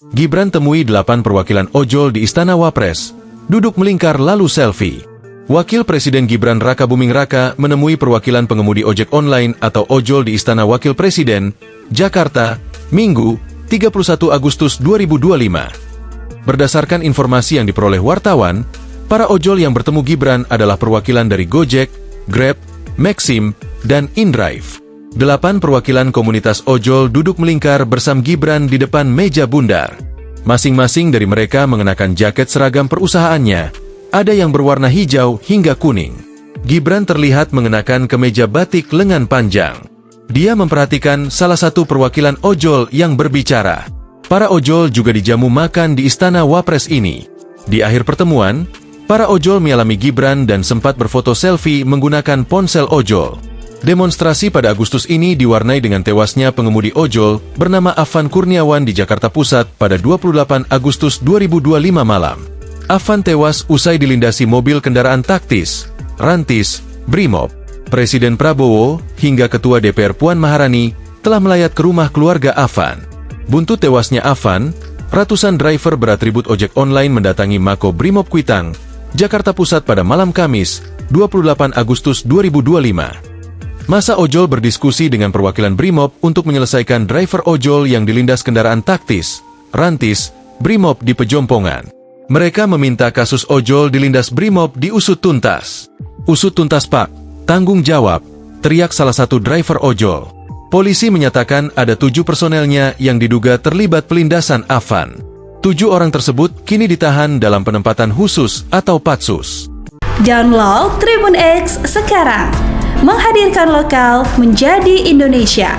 Gibran temui 8 perwakilan ojol di Istana Wapres, duduk melingkar lalu selfie. Wakil Presiden Gibran Raka Buming Raka menemui perwakilan pengemudi ojek online atau ojol di Istana Wakil Presiden, Jakarta, Minggu, 31 Agustus 2025. Berdasarkan informasi yang diperoleh wartawan, para ojol yang bertemu Gibran adalah perwakilan dari Gojek, Grab, Maxim, dan InDrive. 8 perwakilan komunitas ojol duduk melingkar bersama Gibran di depan meja bundar. Masing-masing dari mereka mengenakan jaket seragam perusahaannya, ada yang berwarna hijau hingga kuning. Gibran terlihat mengenakan kemeja batik lengan panjang. Dia memperhatikan salah satu perwakilan ojol yang berbicara. Para ojol juga dijamu makan di Istana Wapres ini. Di akhir pertemuan, para ojol menyalami Gibran dan sempat berfoto selfie menggunakan ponsel ojol. Demonstrasi pada Agustus ini diwarnai dengan tewasnya pengemudi ojol bernama Afan Kurniawan di Jakarta Pusat pada 28 Agustus 2025 malam. Afan tewas usai dilindasi mobil kendaraan taktis, Rantis, Brimob. Presiden Prabowo hingga Ketua DPR Puan Maharani telah melayat ke rumah keluarga Afan. Buntut tewasnya Afan, ratusan driver beratribut ojek online mendatangi Mako Brimob Kuitang, Jakarta Pusat pada malam Kamis, 28 Agustus 2025. Masa ojol berdiskusi dengan perwakilan Brimob untuk menyelesaikan driver ojol yang dilindas kendaraan taktis, Rantis, Brimob di Pejompongan. Mereka meminta kasus ojol dilindas Brimob diusut tuntas. Usut tuntas Pak, tanggung jawab, teriak salah satu driver ojol. Polisi menyatakan ada 7 personelnya yang diduga terlibat pelindasan Afan. 7 orang tersebut kini ditahan dalam penempatan khusus atau patsus. Download Tribun X sekarang, menghadirkan lokal menjadi Indonesia.